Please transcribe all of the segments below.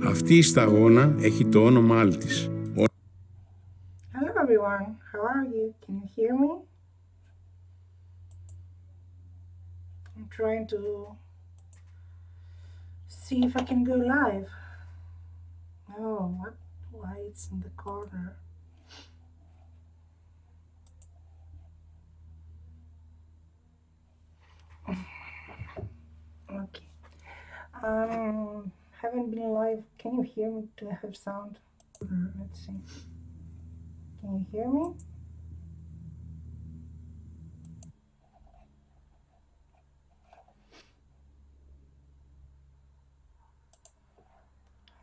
Αυτή η σταγόνα έχει το όνομά της. Hello everyone, how are you? Can you hear me? I'm trying to see if I can go live. Oh, what? Why it's in the corner? Okay. Haven't been live. Can you hear me? Do I have sound? Let's see. Can you hear me?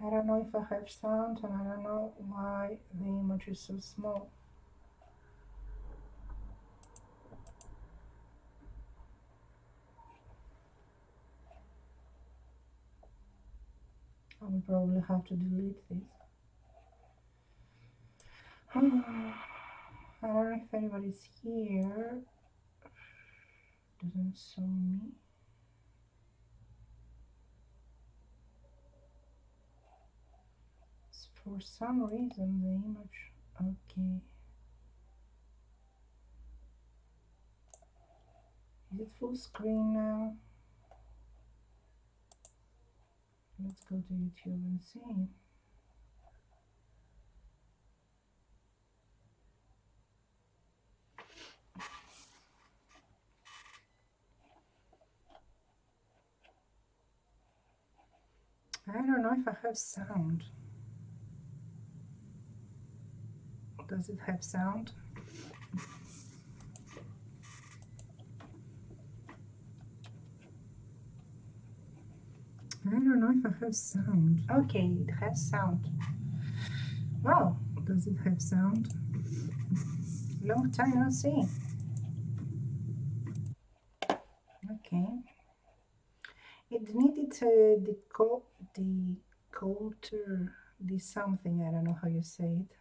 I don't know if I have sound, and I don't know why the image is so small. I will probably have to delete this. I don't know if anybody's here. Doesn't show me. For some reason the image, okay. Is it full screen now? Let's go to YouTube and see. I don't know if I have sound. Does it have sound? I don't know if I have sound. Okay, it has sound. Wow, does it have sound? Long time no see. Okay. It needed the coulter, the something, I don't know how you say it.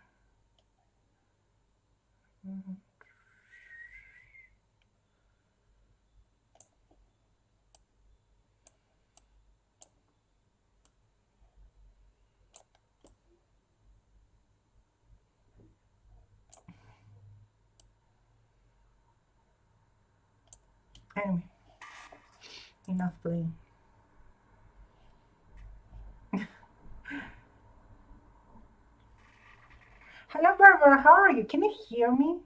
Anyway, enough playing. Hello Barbara, how are you? Can you hear me?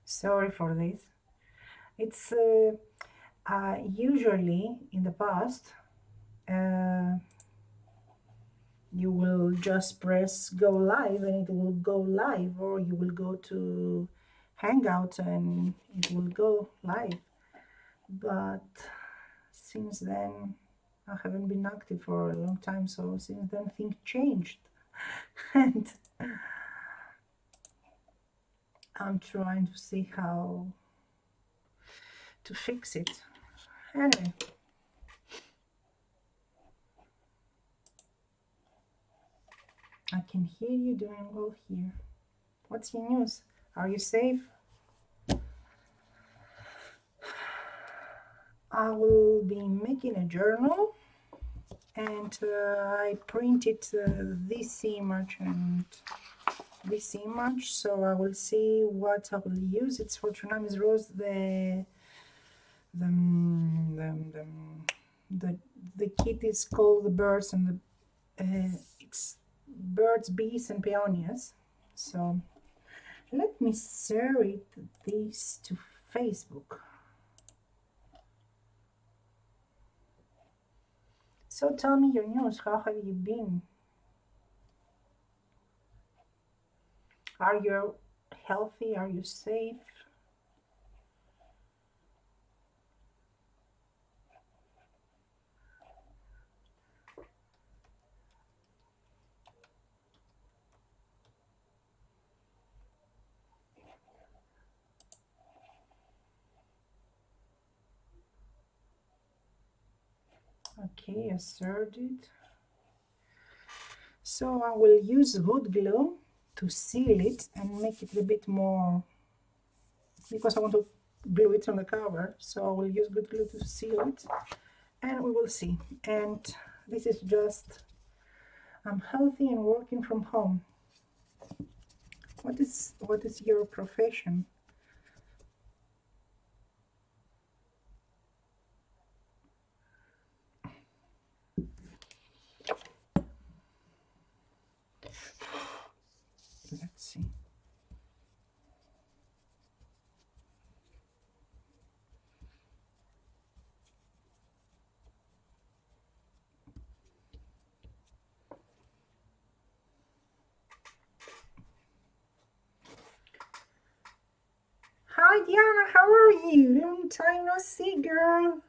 Sorry for this. It's usually in the past you will just press go live and it will go live, or you will go to Hangout and it will go live. But since then I haven't been active for a long time, so since then things changed and I'm trying to see how to fix it. Anyway, I can hear you doing well here. What's your news? Are you safe? I will be making a journal, and I printed this image and this image, so I will see what I will use. It's for Tsunamirosedesigns. The kit is called the birds, and it's birds, bees, and peonies. So let me share this to Facebook. So tell me your news. How have you been? Are you healthy? Are you safe? Okay, I started. So I will use wood glue to seal it and make it a bit more, because I want to glue it on the cover, so I will use good glue to seal it, and we will see. And this is just, I'm healthy and working from home. What is your profession? Let's see. Hi Diana, how are you? Long time no see, girl.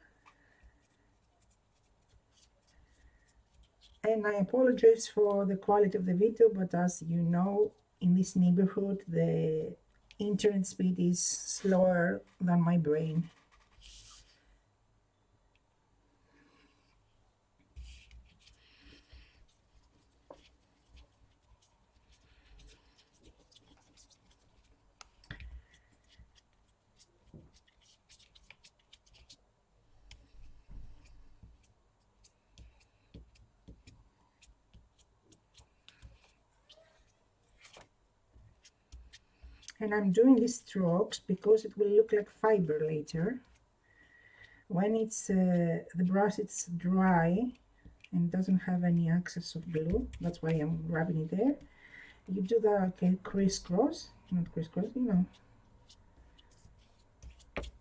And I apologize for the quality of the video, but as you know, in this neighborhood, the internet speed is slower than my brain. And I'm doing these strokes because it will look like fiber later. When it's the brush it's dry and doesn't have any access of glue, that's why I'm rubbing it there. You do that like a crisscross, not crisscross, you know,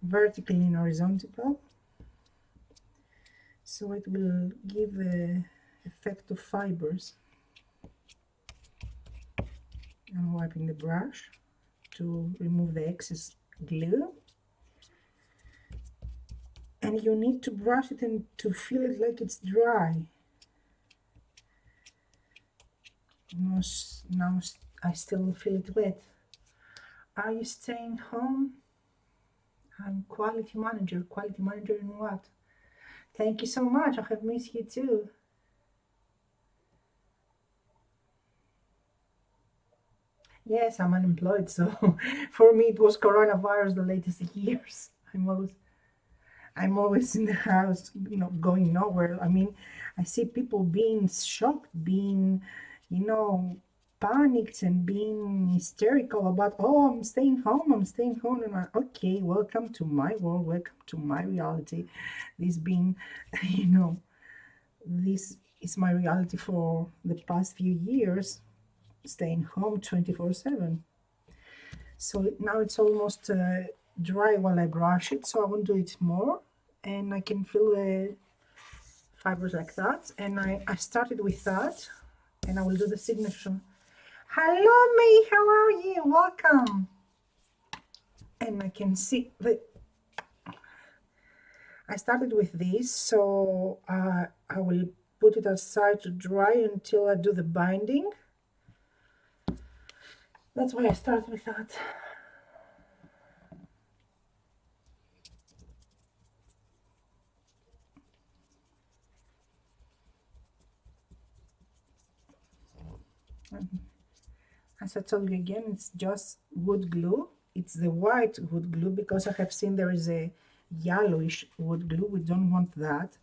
vertically and horizontal, so it will give the effect of fibers. I'm wiping the brush to remove the excess glue, and you need to brush it and to feel it like it's dry. Now I still feel it wet. Are you staying home? I'm quality manager. Quality manager in what? Thank you so much. I have missed you too. Yes, I'm unemployed, so for me it was coronavirus the latest years. I'm always in the house, you know, going nowhere. I mean, I see people being shocked, being, you know, panicked and being hysterical about, oh, I'm staying home, I'm staying home. And I'm like, okay, welcome to my world, welcome to my reality. This being, you know, this is my reality for the past few years, staying home 24/7. So now it's almost dry while I brush it, so I won't do it more. And I can feel the fibers like that. And I started with that, and I will do the signature. Hello, May, how are you? Welcome. And I can see that I started with this, so I will put it aside to dry until I do the binding. That's why I start with that. As I told you again, it's just wood glue. It's the white wood glue because I have seen there is a yellowish wood glue. We don't want that.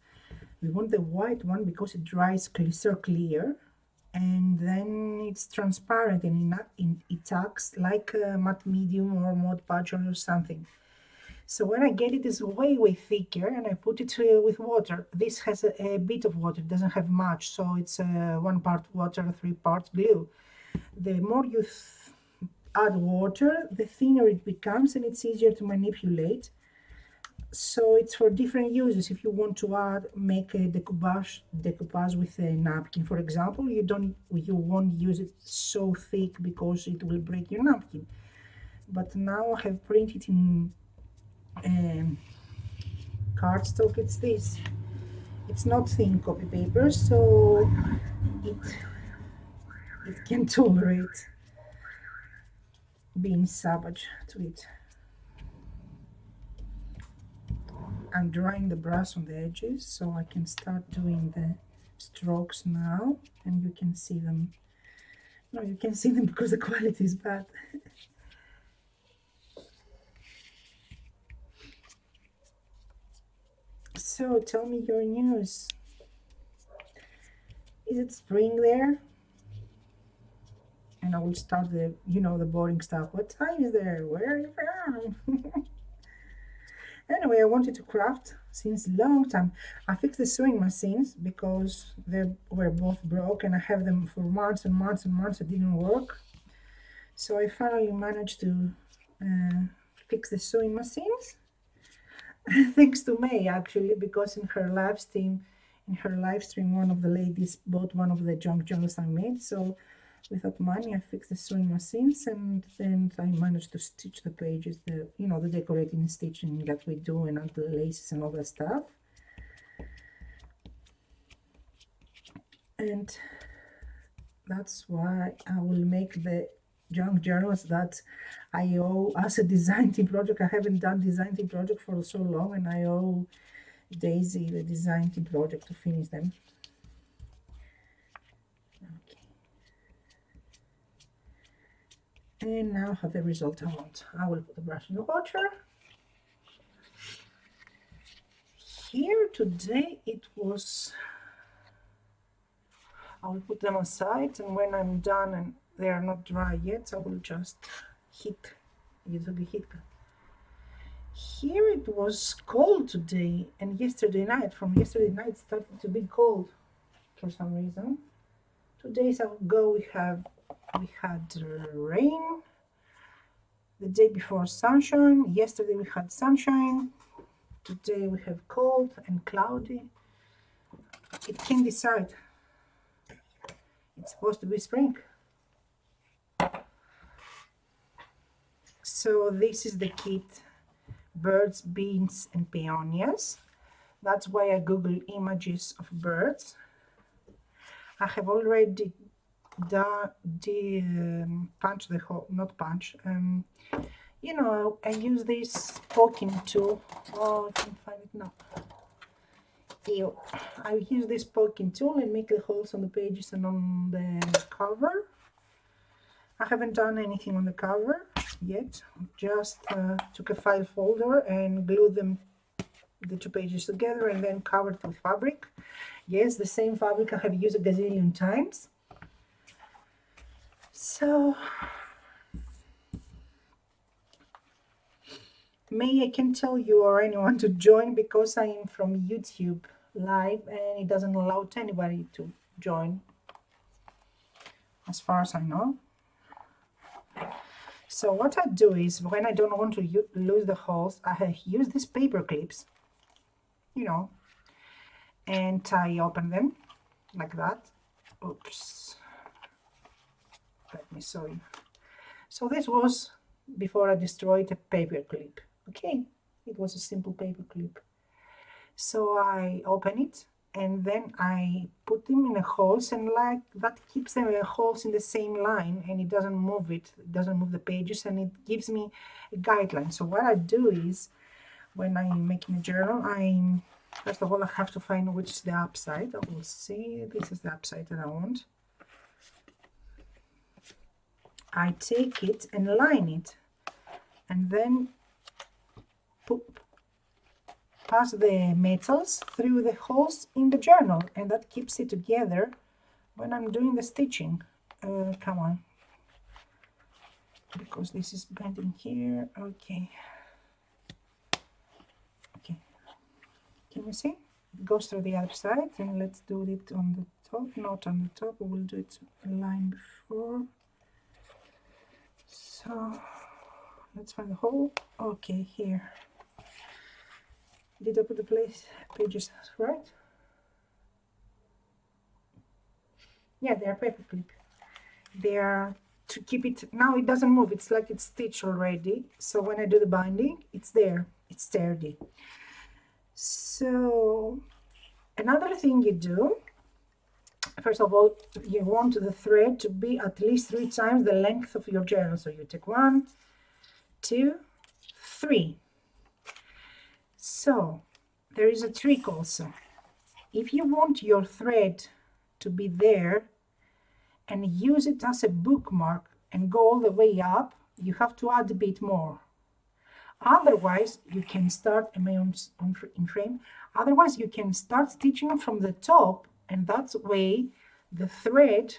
We want the white one because it dries crystal clear, and then it's transparent and it acts like a matte medium or Mod Podge or something. So when I get it, it's way thicker, and I put it with water. This has a bit of water, it doesn't have much, so it's 1 part water, 3 parts glue. The more you add water, the thinner it becomes, and it's easier to manipulate. So it's for different uses. If you want to make a decoupage with a napkin, for example, you won't use it so thick because it will break your napkin. But now I have printed in cardstock. It's this. It's not thin copy paper, so it can tolerate being savage to it. I'm drying the brush on the edges so I can start doing the strokes now, and you can see them No, you can see them because the quality is bad. So tell me your news. Is it spring there? And I will start the, the boring stuff. What time is there? Where are you from? Anyway, I wanted to craft since long time. I fixed the sewing machines because they were both broke and I have them for months and months and months. It didn't work. So I finally managed to uh, fix the sewing machines. Thanks to May, actually, because in her live stream, one of the ladies bought one of the junk journals I made. So with that money, I fixed the sewing machines, and then I managed to stitch the pages, the decorating and stitching that we do, and add the laces and all that stuff. And that's why I will make the junk journals that I owe as a design team project. I haven't done design team project for so long, and I owe Daisy the design team project to finish them. Okay. And now I have the result I want. I will put the brush in the water. Here today it was, I will put them aside, and when I'm done and they are not dry yet, I will just use the heat. Here it was cold today, and yesterday night, from yesterday night, started to be cold for some reason. 2 days ago we had rain. The day before sunshine. Yesterday we had sunshine. Today we have cold and cloudy. It can decide. It's supposed to be spring. So this is the kit: birds, beans, and peonias. That's why I Google images of birds. I have already punched the hole, not punch. I use this poking tool. Oh, I can't find it now. I use this poking tool and make the holes on the pages and on the cover. I haven't done anything on the cover yet. Just took a file folder and glued the 2 pages together and then covered with fabric. Yes, the same fabric I have used a gazillion times. So May, I can tell you or anyone to join because I am from YouTube live and it doesn't allow anybody to join, as far as I know. So what I do is, when I don't want to lose the holes, I use these paper clips, and I open them like that. Oops. Let me show you. So this was before I destroyed a paper clip. Okay, it was a simple paper clip. So I open it and then I put them in the holes, and like that keeps them in holes in the same line, and it doesn't move the pages, and it gives me a guideline. So what I do is, when I'm making a journal, first of all I have to find which is the upside. I will see, this is the upside that I want. I take it and line it, and then pass the metals through the holes in the journal, and that keeps it together when I'm doing the stitching. Come on, because this is bending here. Okay, can you see? It goes through the other side, and let's do it on the top. Not on the top, we'll do it a line before. So let's find the hole. Okay, here. Did I put the pages right? Yeah, they are paper clip. They are to keep it. Now it doesn't move. It's like it's stitched already. So when I do the binding, it's there. It's sturdy. So another thing you do, first of all, you want the thread to be at least 3 times the length of your journal. So you take 1, 2, 3. So there is a trick also. If you want your thread to be there and use it as a bookmark and go all the way up, you have to add a bit more. Otherwise, you can start, am I in frame? Otherwise, you can start stitching from the top, and that way the thread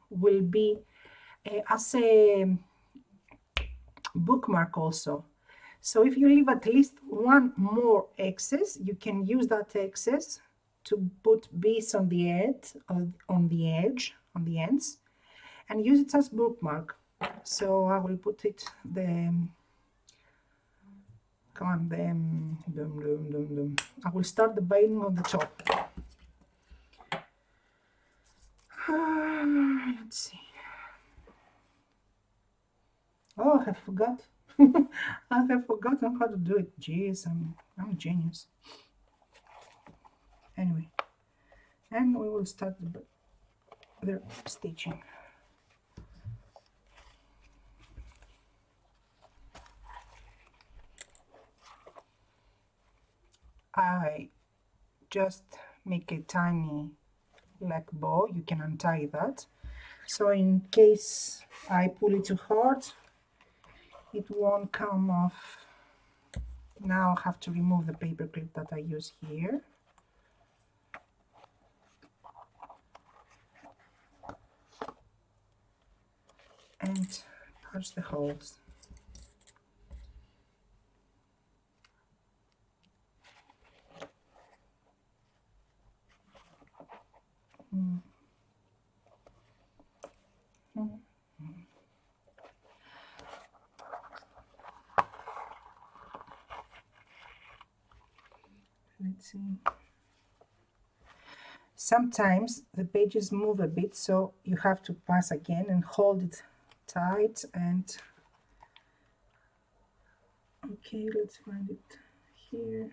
will be as a bookmark also. So if you leave at least one more excess, you can use that excess to put beads on the edge, on the ends, and use it as bookmark. So I will put it come on, I will start the binding on the top. Let's see. Oh, I have forgot. I have forgotten how to do it. Jeez, I'm a genius. Anyway, and we will start the stitching. I just make a tiny like bow. You can untie that. So in case I pull it too hard, it won't come off. Now I have to remove the paper clip that I use here. And punch the holes. Let's see. Sometimes the pages move a bit, so you have to pass again and hold it tight. And okay, let's find it here.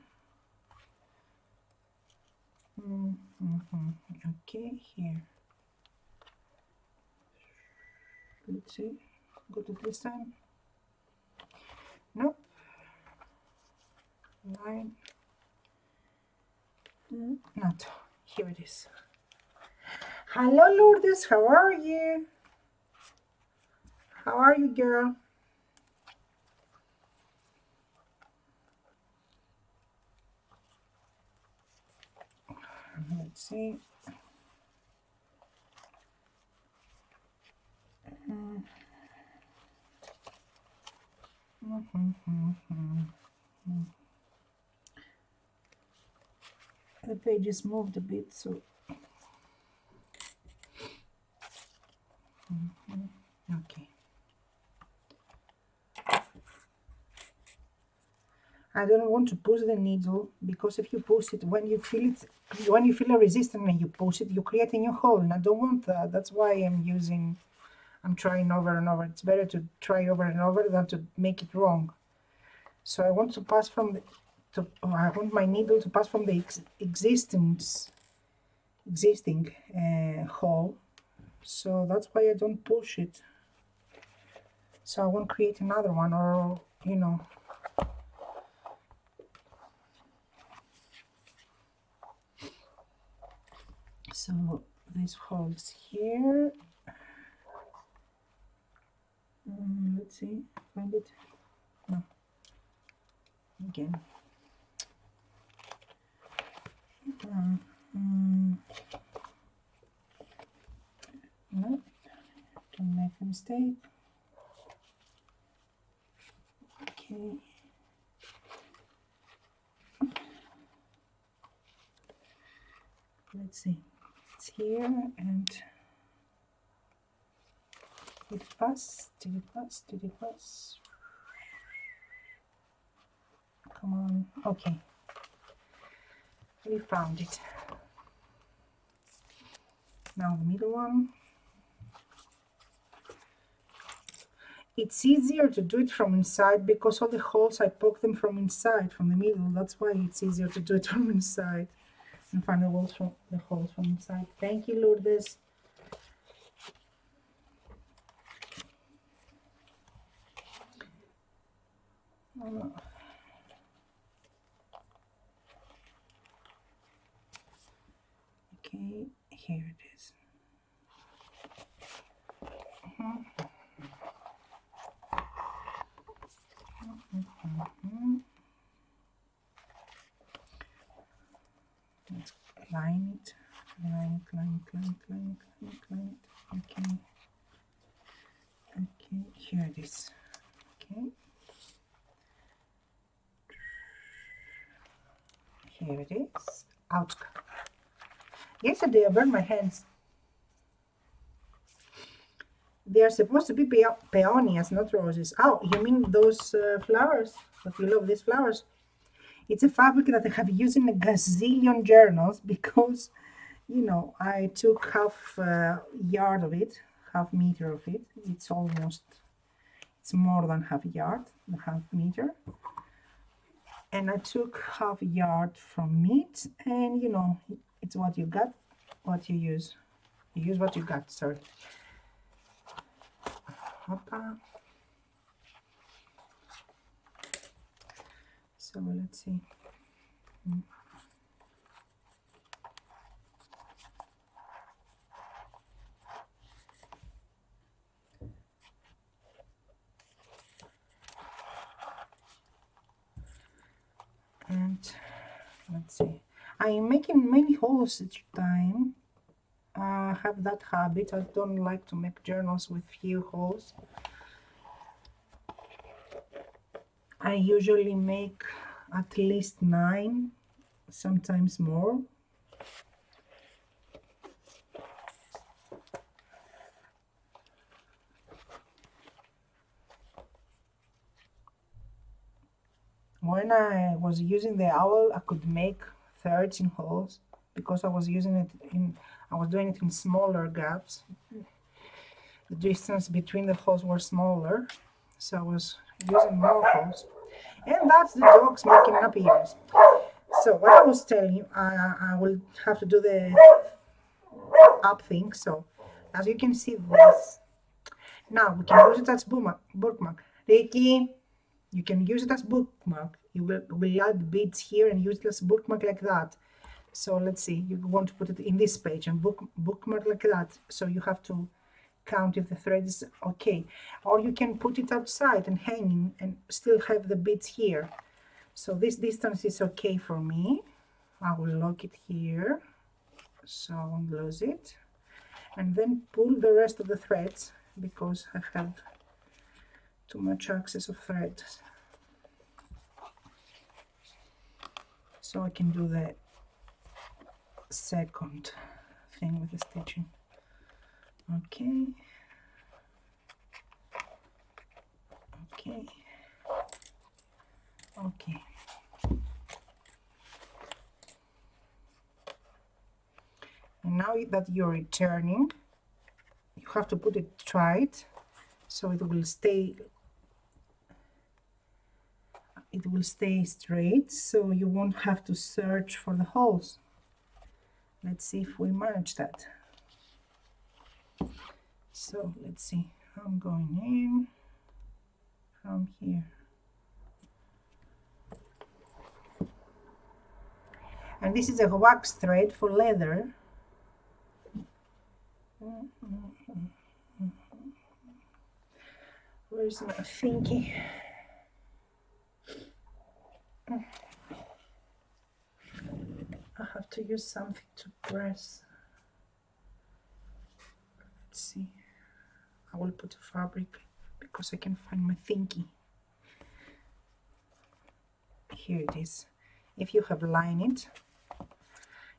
Okay, here. Let's see. Go to this time. Nope. Line. Not. Here it is. Hello, Lourdes. How are you? How are you, girl? Let's see. The pages moved a bit, so okay. I don't want to push the needle, because if you push it, when you feel a resistance and you push it, you create a new hole, and I don't want that. That's why I'm trying over and over. It's better to try over and over than to make it wrong. So I want to pass from I want my needle to pass from the existing hole. So that's why I don't push it. So I won't create another one, or you know. So this holds here. Let's see, find it. No. Again. No, don't make a mistake. Okay. Let's see. It's here, and it passed. Did it pass? Did it pass? Come on. Okay. We found it. Now the middle one. It's easier to do it from inside, because all the holes I poke them from inside, from the middle. That's why it's easier to do it from inside and find the holes from inside. Thank you, Lourdes. Okay, here it is. line it, line it, line it, line it, line it, line it, line it. Okay. Okay, here it is. Okay. Here it is. Ouch. Yesterday I burned my hands. They are supposed to be peonias, not roses. Oh, you mean those flowers? That you love these flowers? It's a fabric that I have used in a gazillion journals because, you know, I took half yard of it, half meter of it. It's more than half yard, half meter. And I took half yard from it, and you know, it's what you got, what you use. You use what you got, sorry. Hoppa. So let's see. And let's see. I'm making many holes each time. I have that habit. I don't like to make journals with few holes. I usually make at least 9, sometimes more. When I was using the owl, I could make 13 holes because I was doing it in smaller gaps. The distance between the holes were smaller, so I was using more holes. And that's the dogs making an appearance. So what I was telling you, I will have to do the up thing. So as you can see this, now we can use it as bookmark. Ricky, you can use it as bookmark. You will add beads here and use it as bookmark like that. So let's see, you want to put it in this page and bookmark like that. So you have to count if the thread is okay. Or you can put it outside and hanging and still have the beads here. So this distance is okay for me. I will lock it here, so I won't lose it. And then pull the rest of the threads because I have too much access of threads. So I can do the second thing with the stitching. Okay. Okay. Okay. And now that you're returning, you have to put it tight so it will stay straight, so you won't have to search for the holes. Let's see if we manage that. So let's see, I'm going in from here. And this is a wax thread for leather. Where's my thingy? I have to use something to press. Let's see. I will put a fabric because I can find my thingy. Here it is. If you have lined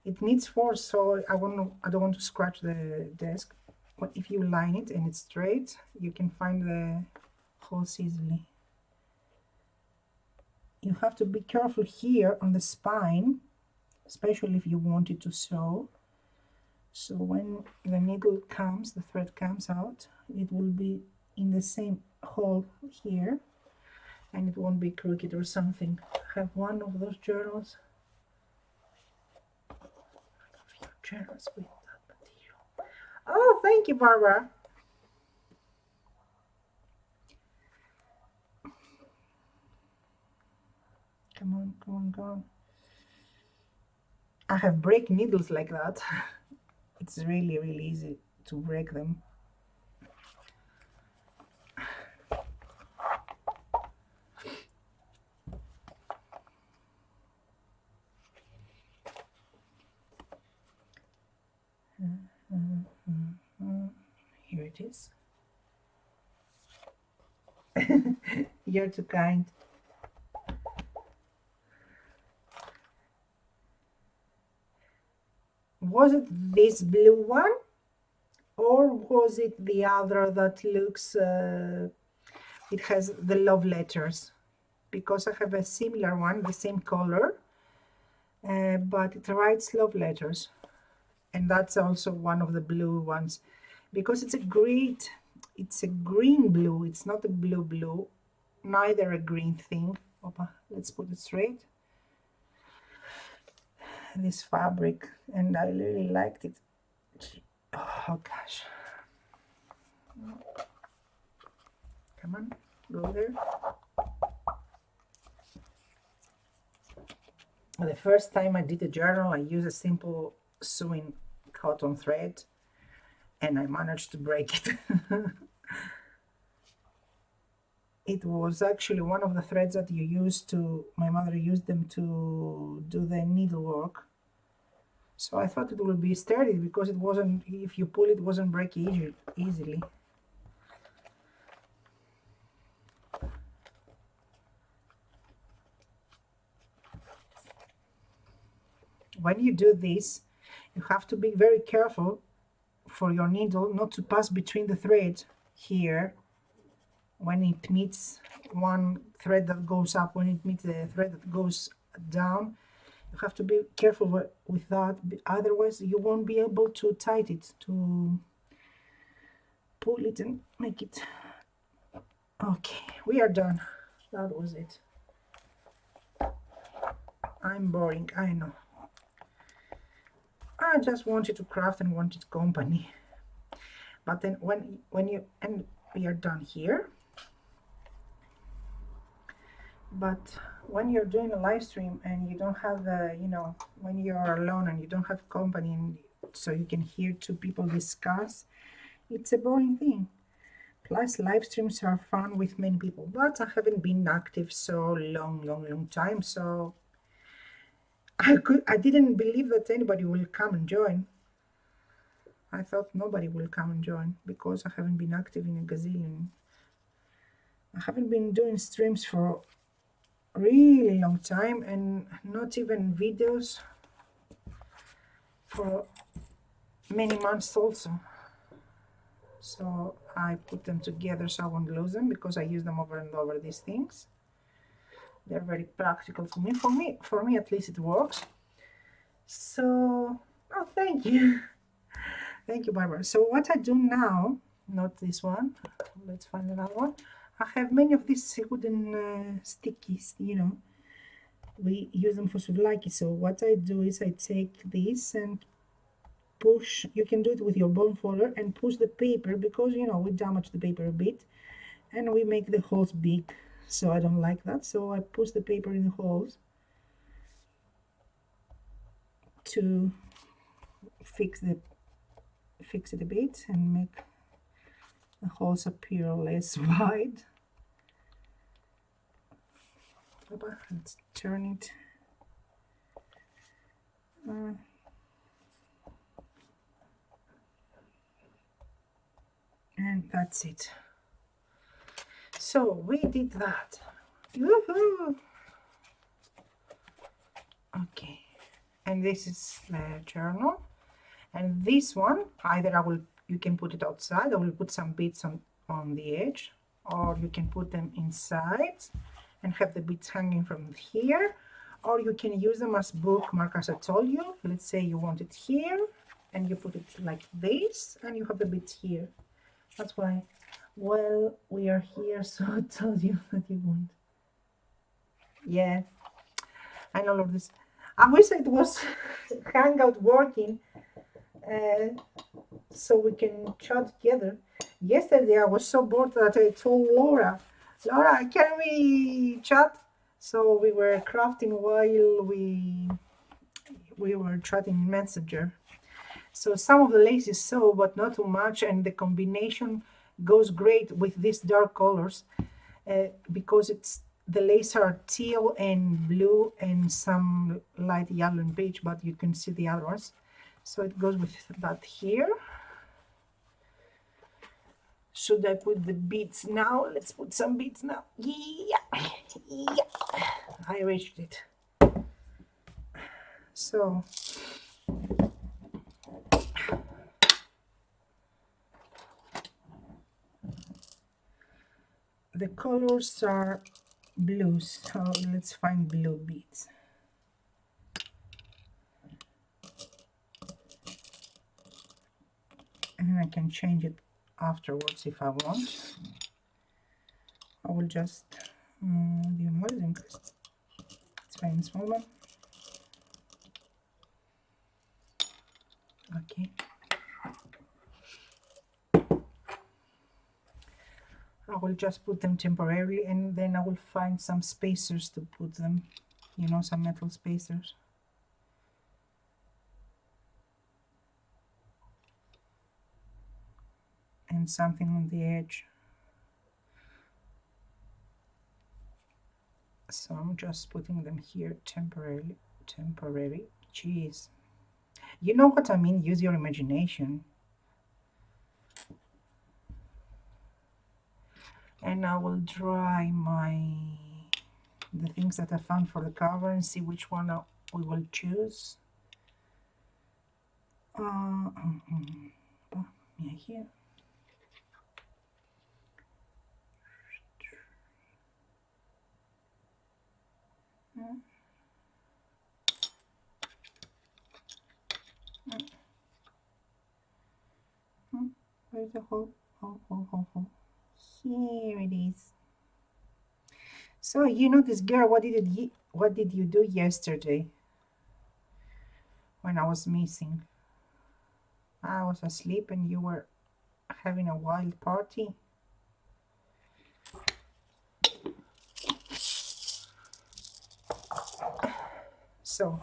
it needs force, so I don't want to scratch the desk. But if you line it and it's straight, you can find the holes easily. You have to be careful here on the spine, especially if you want it to sew. So when the needle comes, the thread comes out, it will be in the same hole here, and it won't be crooked or something. I have one of those journals. Journals with that material. Oh, thank you, Barbara. Come on, come on, come on. I have break needles like that. It's really, really easy to break them. it is. You're too kind. Was it this blue one, or was it the other that looks, it has the love letters? Because I have a similar one, the same color, but it writes love letters. And that's also one of the blue ones, because it's a green blue. It's not a blue, neither a green thing. Opa, let's put it straight. This fabric, and I really liked it. Oh gosh, come on, go there. The first time I did a journal, I used a simple sewing cotton thread, and I managed to break it. It was actually one of the threads that my mother used them to do the needlework. So I thought it would be sturdy, because it wasn't, if you pull it, wasn't break easily. When you do this, you have to be very careful for your needle not to pass between the threads here. When it meets one thread that goes up, when it meets the thread that goes down, you have to be careful with that. Otherwise, you won't be able to tighten it, to pull it and make it. Okay, we are done. That was it. I'm boring, I know. I just wanted to craft and wanted company. But then when you, and we are done here. But when you're doing a live stream and you don't have the, when you're alone and you don't have company, and so you can hear two people discuss, it's a boring thing. Plus, live streams are fun with many people, but I haven't been active so long time, so I didn't believe that anybody will come and join. I thought nobody will come and join, because I haven't been active in a gazillion. I haven't been doing streams for a really long time, and not even videos for many months also. So I put them together so I won't lose them, because I use them over and over, these things. They're very practical for me. For me at least it works. So, oh, thank you. Thank you, Barbara. So what I do now, not this one, let's find another one. I have many of these wooden stickies, we use them for souvlaki. So what I do is I take this and push. You can do it with your bone folder and push the paper, because we damage the paper a bit and we make the holes big, so I don't like that. So I push the paper in the holes to fix it a bit and make the holes appear less wide. Let's turn it. And that's it. So we did that. Woohoo! Okay, and this is the journal, and this one, either you can put it outside. I will put some beads on the edge, or you can put them inside and have the beads hanging from here, or you can use them as bookmark, as I told you. Let's say you want it here, and you put it like this, and you have the beads here. That's why, well, we are here, so I told you that you want. Yeah, I know all of this. I wish it was Hangout working, so we can chat together. Yesterday I was so bored that I told Laura, can we chat? So we were crafting while we were chatting in Messenger. So some of the lace is so, but not too much, and the combination goes great with these dark colors, because the lace are teal and blue and some light yellow and beige, but you can see the other ones. So it goes with that here. Should I put the beads now? Let's put some beads now. Yeah, yeah. I reached it. So the colors are blues, so let's find blue beads. And I can change it afterwards if I want. I will just it's fine, small one. Okay. I will just put them temporarily, and then I will find some spacers to put them, you know, some metal spacers. And something on the edge. So I'm just putting them here temporarily. Temporary. Jeez. You know what I mean? Use your imagination. And I will dry the things that I found for the cover and see which one we will choose. Yeah, here. Where's the hole? Hole. Here it is. So you know this girl, what did you do yesterday when I was missing? I was asleep and you were having a wild party. So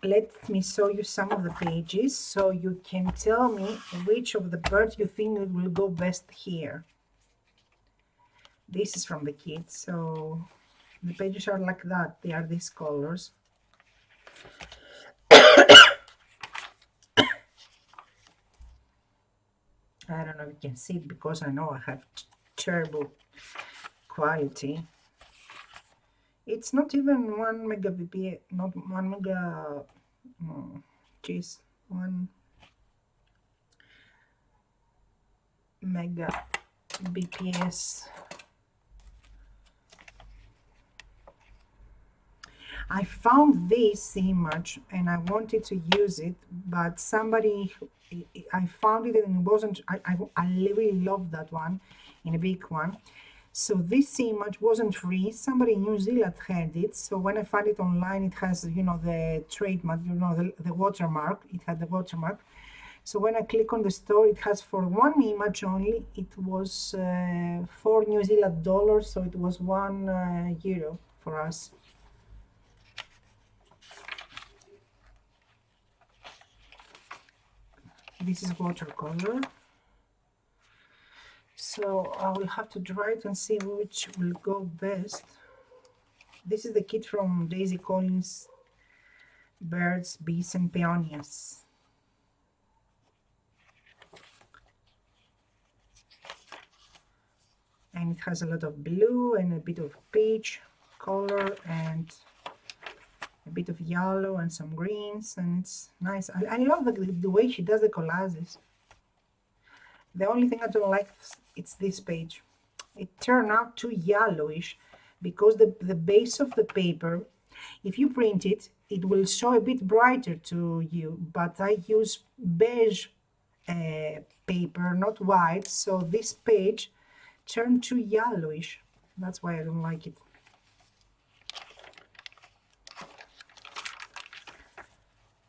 let me show you some of the pages so you can tell me which of the birds you think will go best here. This is from the kids, so the pages are like that. They are these colors. I don't know if you can see it because I know I have terrible quality. It's not even 1 megabps, not 1 mega, geez, 1 megabps. I found this image and I wanted to use it, but I found it and it wasn't, I really love that one in a big one. So this image wasn't free. Somebody in New Zealand had it. So when I found it online, it has, you know, the trademark, you know, the watermark. It had the watermark. So when I click on the store, it has for one image only. It was 4 New Zealand dollars. So it was €1 for us. This is watercolor. So I will have to dry it and see which will go best. This is the kit from Daisy Collins, Birds, Bees and Peonies. And it has a lot of blue and a bit of peach color and a bit of yellow and some greens, and it's nice. I love the way she does the collages. The only thing I don't like is this page. It turned out too yellowish because the base of the paper, if you print it, it will show a bit brighter to you, but I use beige paper, not white, so this page turned too yellowish. That's why I don't like it.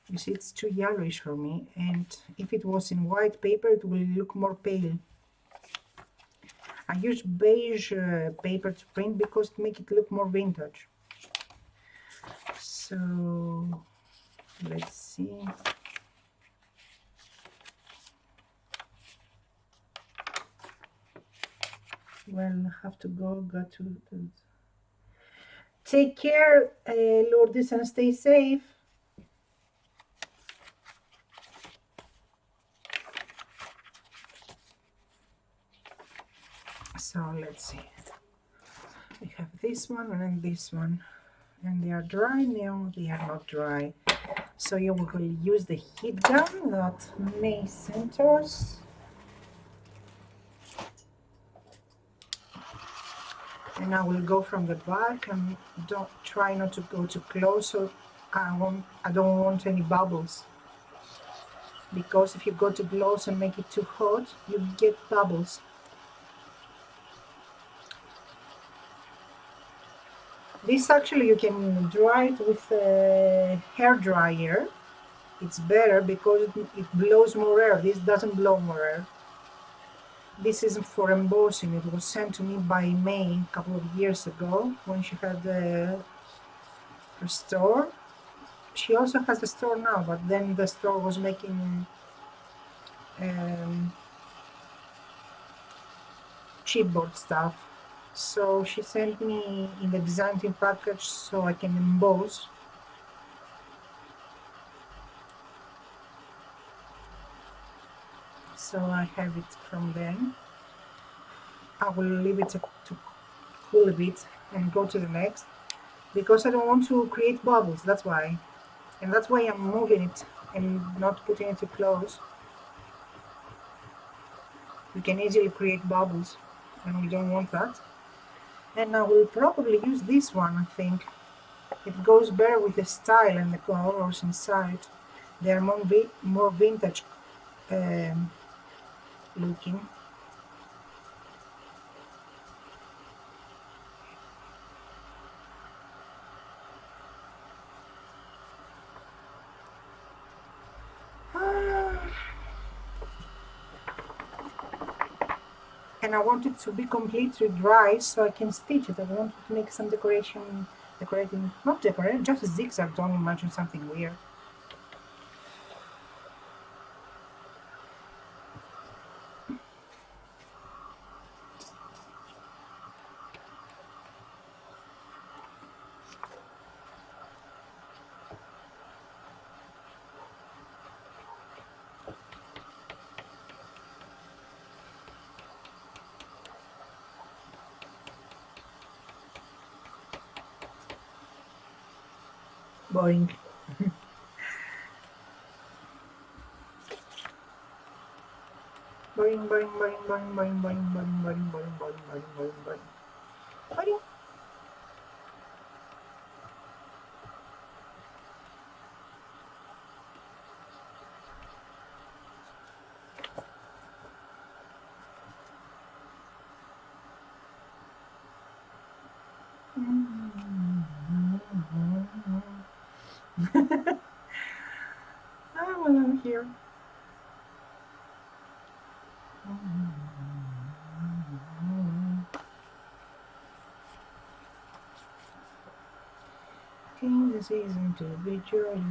You see, it's too yellowish for me, and if it was in white paper, it will look more pale. I use beige paper to print because it makes it look more vintage. So let's see. Well, I have to got to take care, Lourdes, and stay safe. So let's see. I have this one and this one, and they are dry now. They are not dry. So you will use the heat gun that May sent us. And I will go from the back and don't try not to go too close, so I don't want any bubbles, because if you go too close and make it too hot, you get bubbles. This actually you can dry it with a hair dryer. It's better because it blows more air. This doesn't blow more air. This isn't for embossing. It was sent to me by May a couple of years ago when she had her store. She also has a store now, but then the store was making chipboard stuff. So she sent me in the designing package so I can emboss. So I have it from them. I will leave it to cool a bit and go to the next, because I don't want to create bubbles, that's why. And that's why I'm moving it and not putting it too close. You can easily create bubbles and we don't want that. And I will probably use this one, I think. It goes better with the style and the colors inside. They are more vintage looking. And I want it to be completely dry so I can stitch it. I want to make some not decorating, just a zigzag. Don't imagine something weird. Boring. Boring, boring, boring, boring, boring, boring, boring, boring, boring, boring, boring, boring, boring. Boring. I'm here. King the season to be joy.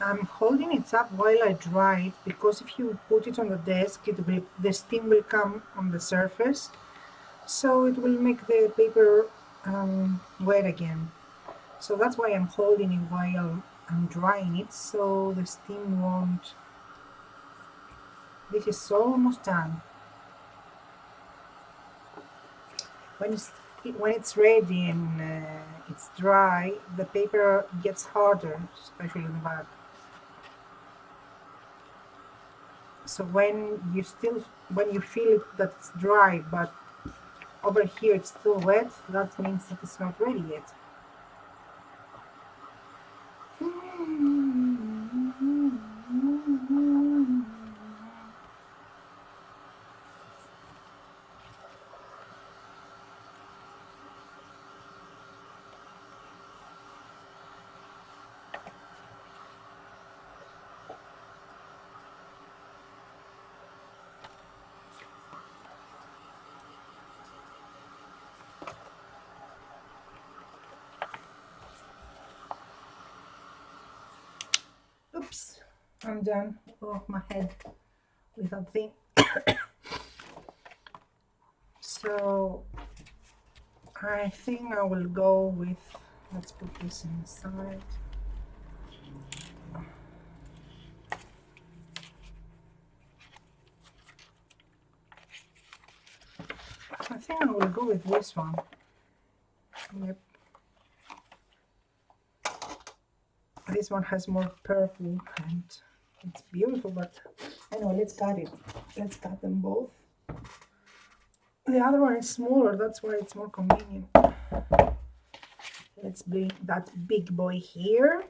I'm holding it up while I dry it, because if you put it on the desk, the steam will come on the surface, so it will make the paper wet again. So that's why I'm holding it while I'm drying it, so the steam won't. This is almost done. When it's ready and it's dry, the paper gets harder, especially in the back. So when you feel it that it's dry, but over here it's still wet, that means that it's not ready yet. Oops, I'm done. Oh, my head with that thing. So I think I will go with, let's put this inside. I think I will go with this one. Yep. This one has more purple and it's beautiful, but anyway, let's cut it. Let's cut them both. The other one is smaller, that's why it's more convenient. Let's bring that big boy here.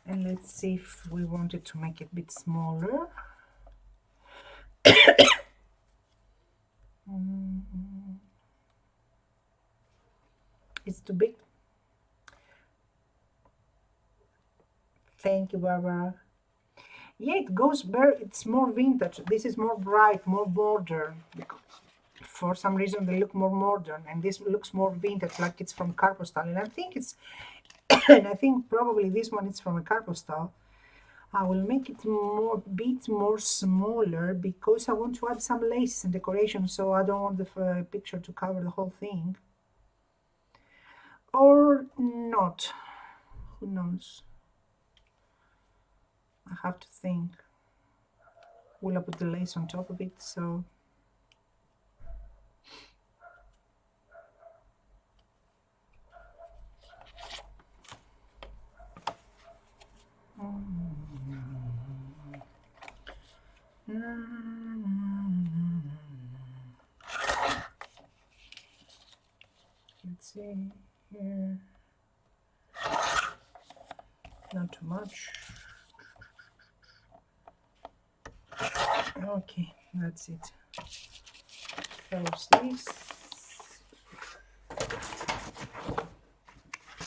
And let's see if we wanted to make it a bit smaller. It's too big. Thank you, Barbara. Yeah, it goes very, it's more vintage. This is more bright, more modern. For some reason they look more modern, and this looks more vintage, like it's from Carpostal. And I think it's, and I think probably this one is from a Carpostal. I will make it more, bit more smaller because I want to add some laces and decoration, so I don't want the picture to cover the whole thing. Or not, who knows? I have to think. Will I put the lace on top of it? So let's see here. Not too much. Okay, that's it. Close this.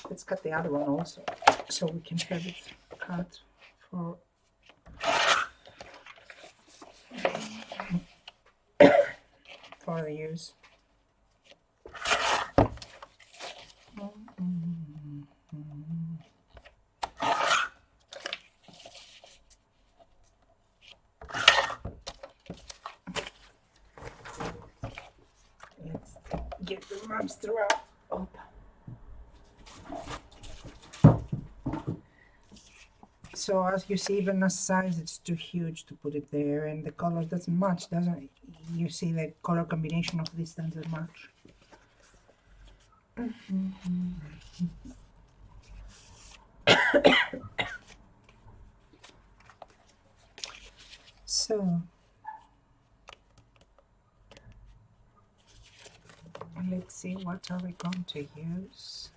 Let's cut the other one also, so we can have it cut for the use. Let's get the monster out. Oh. So as you see, even the size, it's too huge to put it there, and the color doesn't match, doesn't it? You see the color combination of this doesn't match. So let's see, what are we going to use?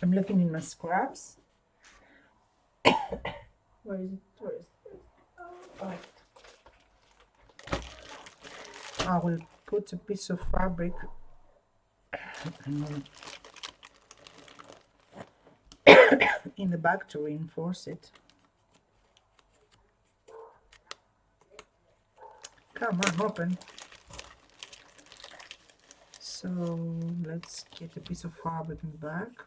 I'm looking in my scraps. Where is it? Where is it? Oh, I will put a piece of fabric in the back to reinforce it. Come on, open. So let's get a piece of fabric in the back.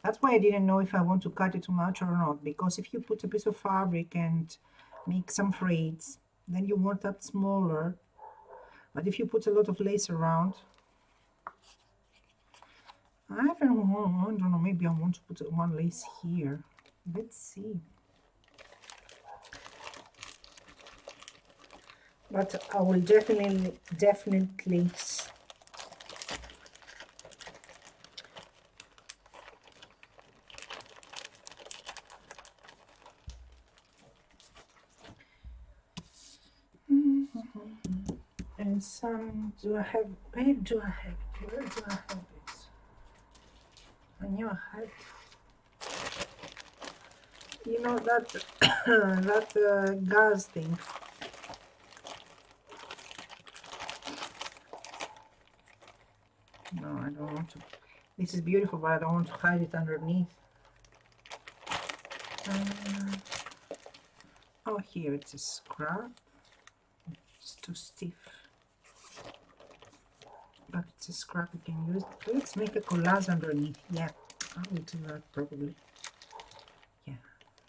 That's why I didn't know if I want to cut it too much or not, because if you put a piece of fabric and make some frayeds, then you want that smaller, But if you put a lot of lace around, I don't know, maybe I want to put one lace here. Let's see. But I will definitely and some, do I have, where do I have it? Where do I have it? I knew I had it. You know that that gauze thing. No, I don't want to. This is beautiful, but I don't want to hide it underneath. Oh, here it's a scrap. It's too stiff. But it's a scrap you can use. Let's make a collage underneath. Yeah, I will do that probably. Yeah,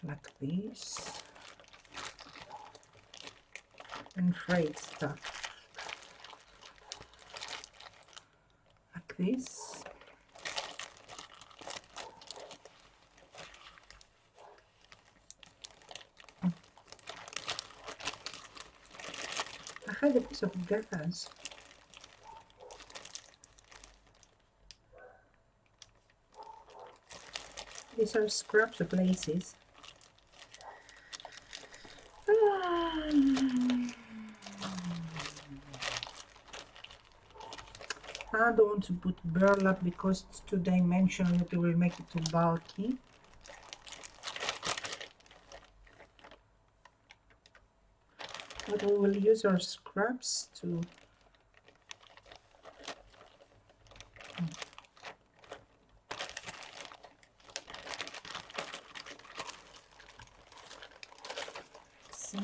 like this. And frayed stuff. Like this. I had a piece of gauze. These are scraps of laces. I don't want to put burlap because it's two-dimensional. It will make it too bulky. But we will use our scraps to see.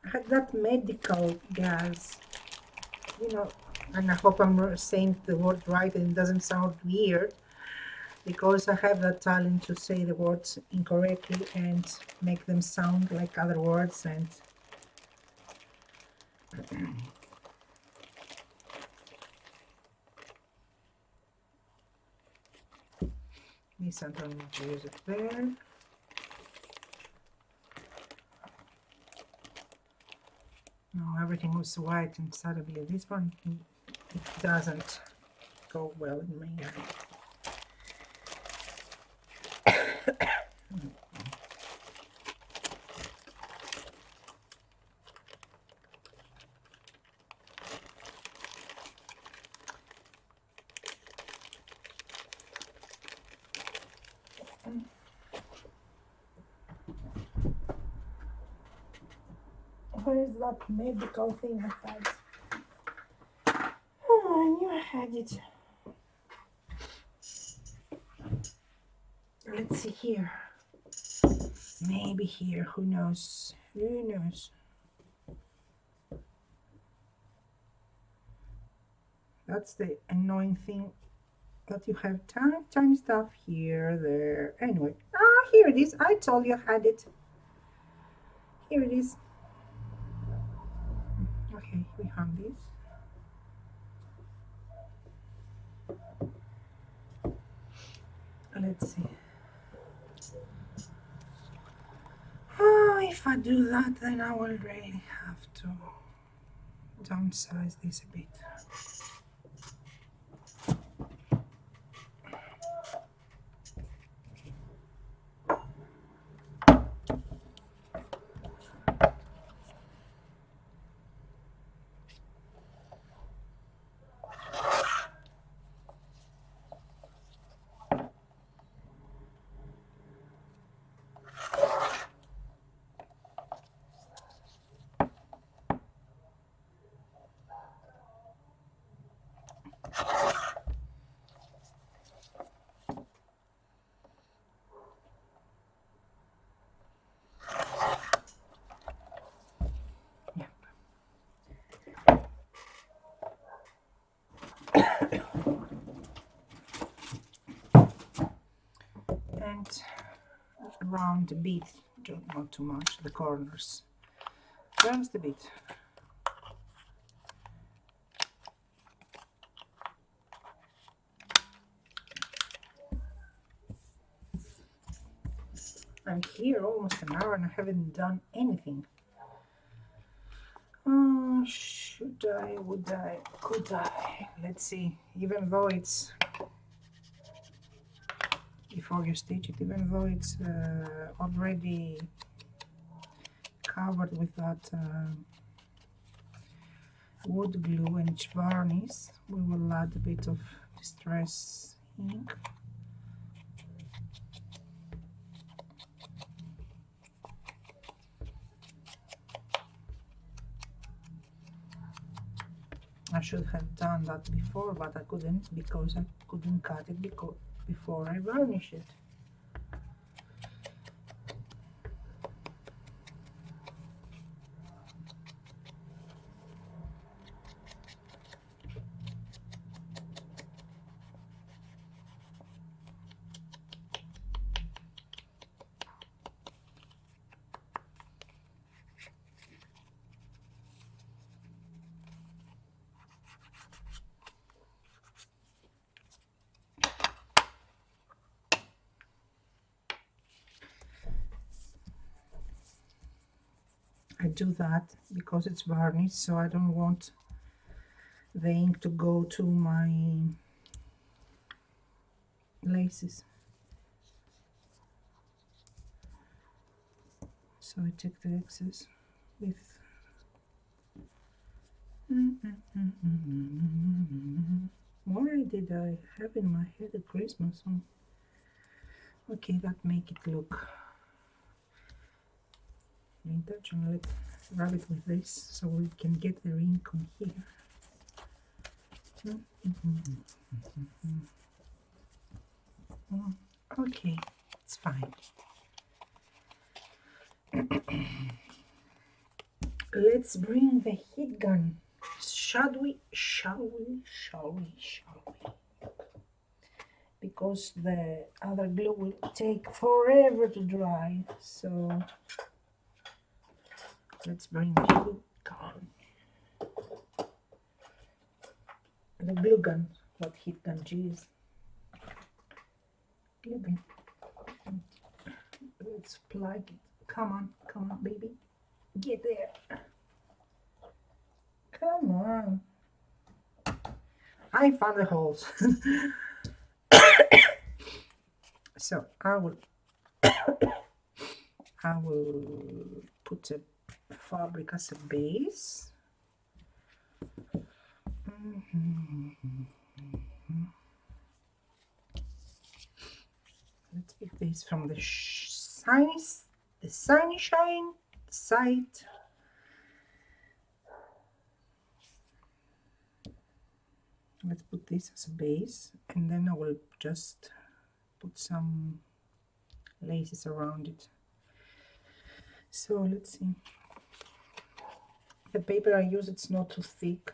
I had that medical gas, you know, and I hope I'm saying the word right and it doesn't sound weird, because I have that talent to say the words incorrectly and make them sound like other words. And this I'm going to use it there. No, everything was white and suddenly this one, it doesn't go well in my eye. Where is that medical thing I had? Oh, I knew I had it. Let's see here. Maybe here. Who knows? Who knows? That's the annoying thing, that you have tiny stuff here, there. Anyway, here it is. I told you I had it. Here it is. Okay, we hung this. Let's see. Oh, if I do that, then I will really have to downsize this a bit. And around a bit, not too much, the corners, just a bit. I'm here almost an hour and I haven't done anything. Should I, would I, could I? Let's see, even though it's, before you stitch it, even though it's already covered with that wood glue and varnish, we will add a bit of distress ink. I should have done that before, but I couldn't because I couldn't cut it before I varnish it. I do that because it's varnish, so I don't want the ink to go to my laces. So I take the excess with why did I have in my head a Christmas song? Okay, that make it look vintage, and let's rub it with this so we can get the ink on here. Okay, it's fine. Let's bring the heat gun. Shall we? Because the other glue will take forever to dry. So let's bring the glue gun. The glue gun, not heat gun, jeez. Glue gun. Let's plug it. Come on, baby. Get there. Come on. I found the holes. So I will put a fabric as a base. Let's pick this from the shiny shine side. Let's put this as a base, and then I will just put some laces around it. So let's see. The paper I use, it's not too thick.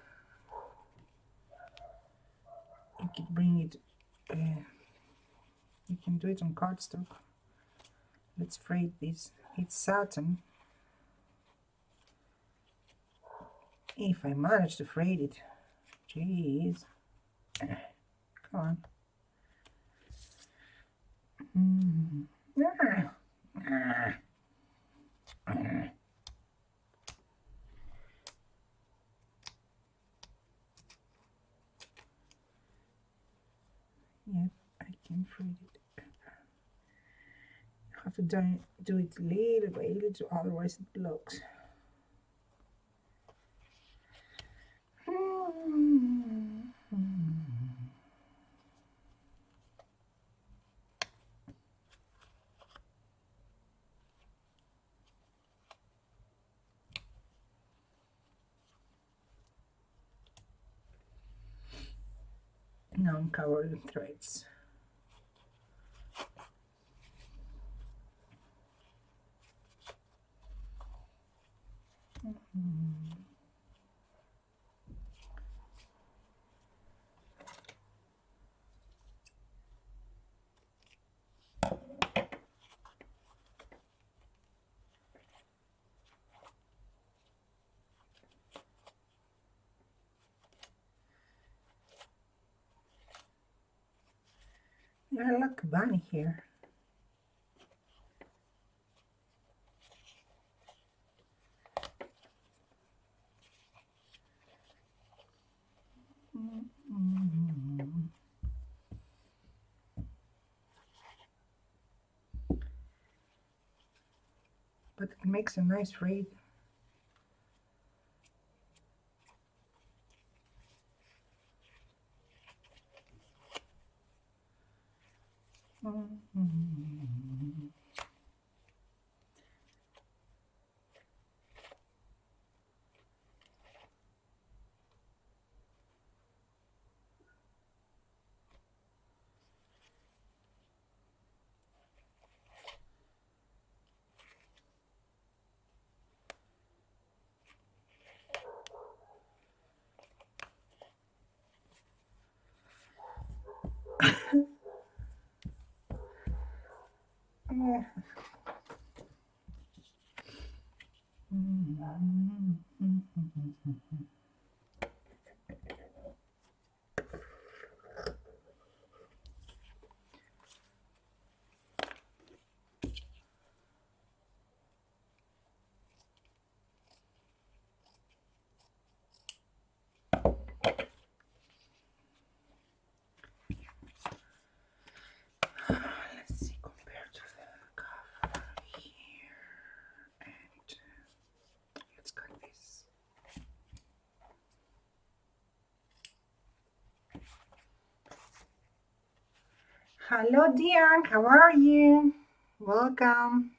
You can bring it, you can do it on cardstock. Let's braid this. It's satin. If I manage to braid it, jeez. Come on. Yep, I can braid it. You have to do it little by little, otherwise it blocks. Now I'm covered in threads. You're like a bunny here. But it makes a nice raid. Let's see, compared to the cover here, and it's got this. Hello, Dion. How are you? Welcome.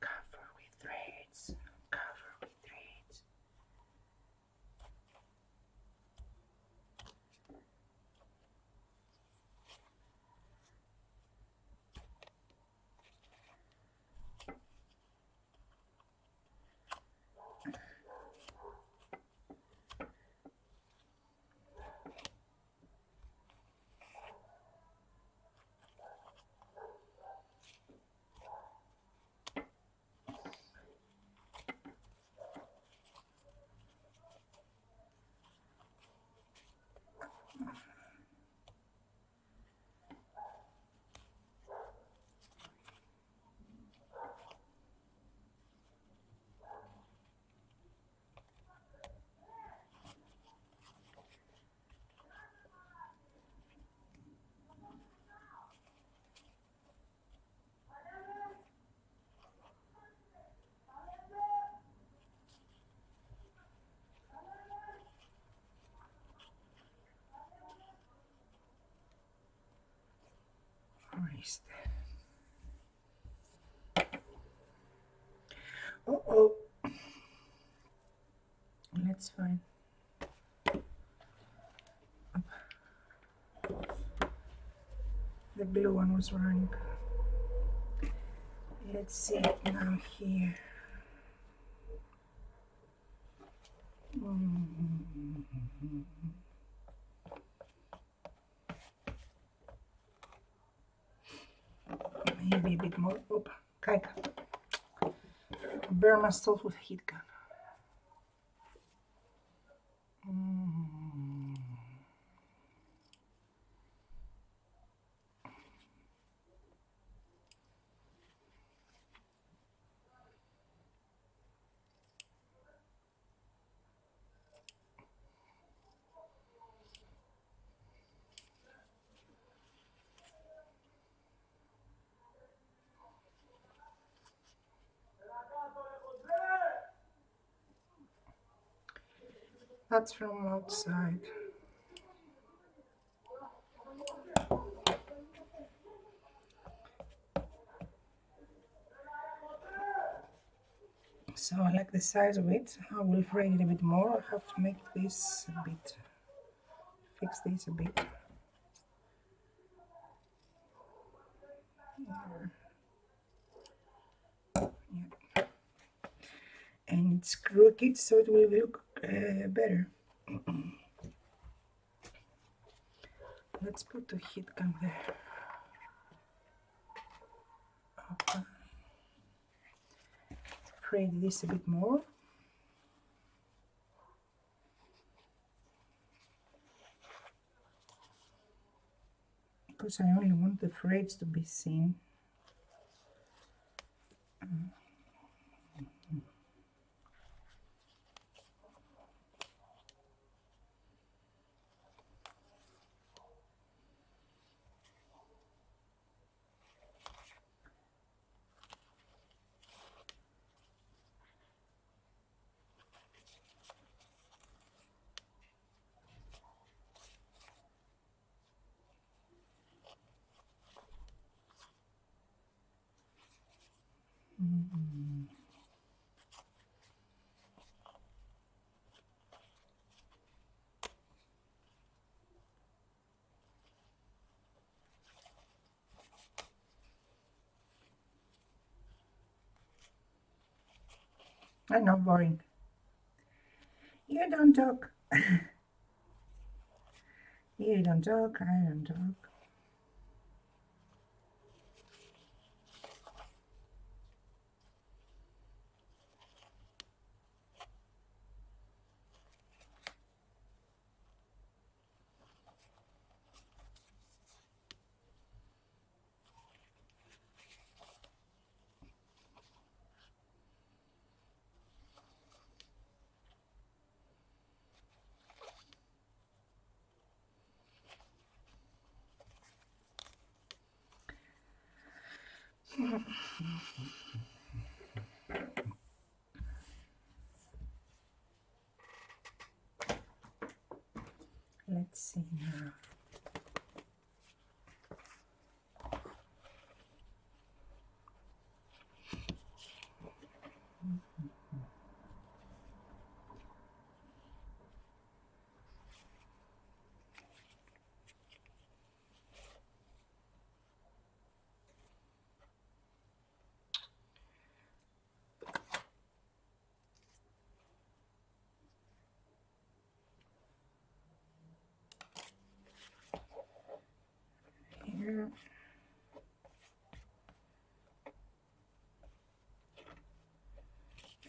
Cover with threads. Cover with threads. Where is that? Oh, let's find. The blue one was running. Let's see now here. Maybe a bit more. Opa, kijk. Burn myself with heat gun. That's from outside. So I like the size of it. I will fray it a bit more. I have to make this a bit, fix this a bit. Yeah. And it's crooked, so it will look better. Let's put the heat gun there. Okay. Fray this a bit more. Because I only want the frayed to be seen. I know, boring. You don't talk. You don't talk, I don't talk. Let's see now. Here.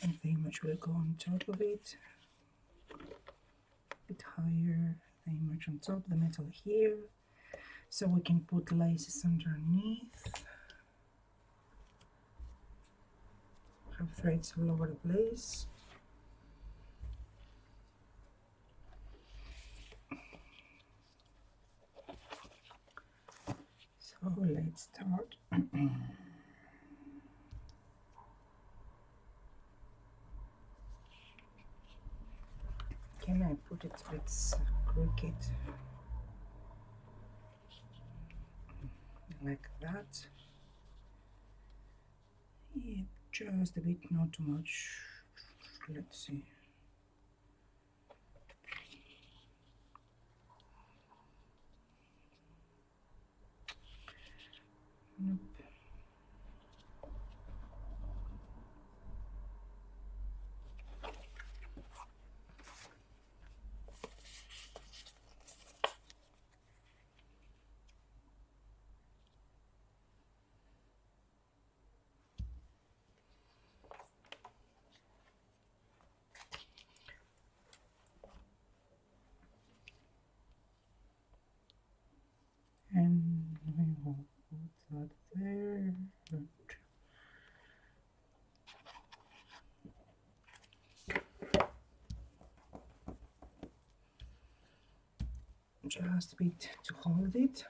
And the image will go on top of it. A bit higher, the image on top, the metal here. So we can put laces underneath. Have threads all over the place. So let's start. Can I put it a bit crooked? Like that. Yeah, just a bit, not too much. Let's see. Nope. And we will put that there. Just a bit to hold it.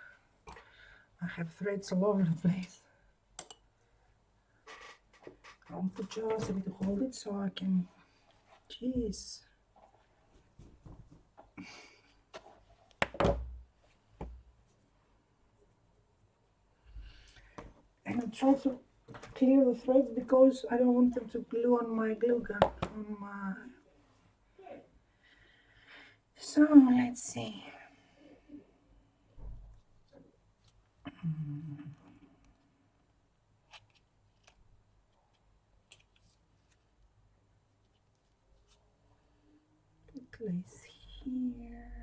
I have threads all over the place. I'll put just a bit to hold it so I can, jeez. try to clear the threads because I don't want them to glue on my glue gun. So let's see. Put lace here.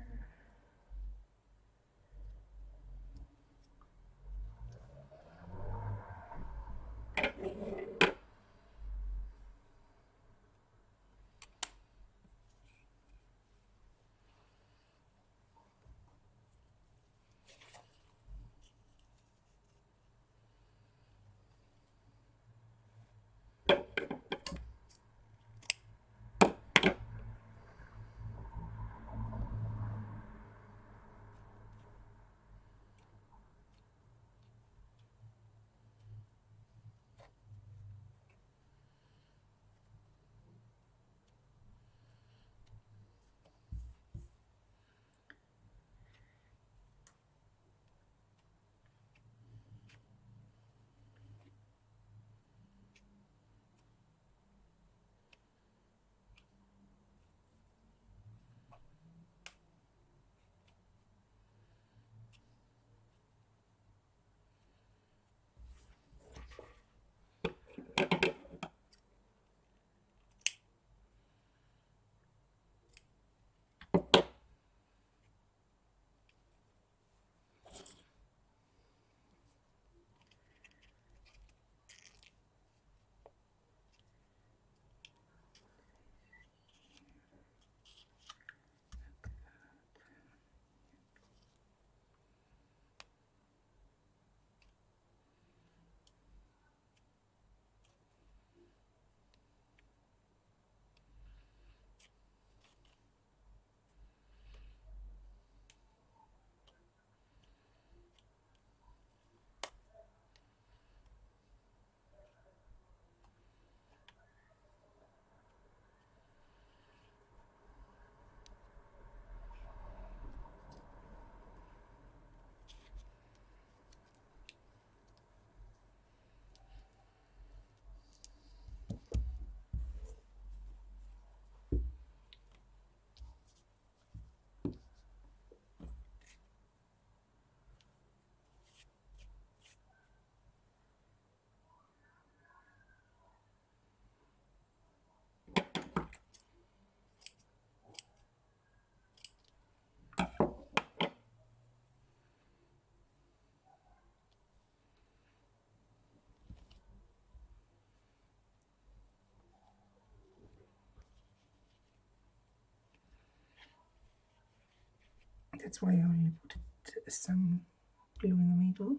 That's why I only put some glue in the middle.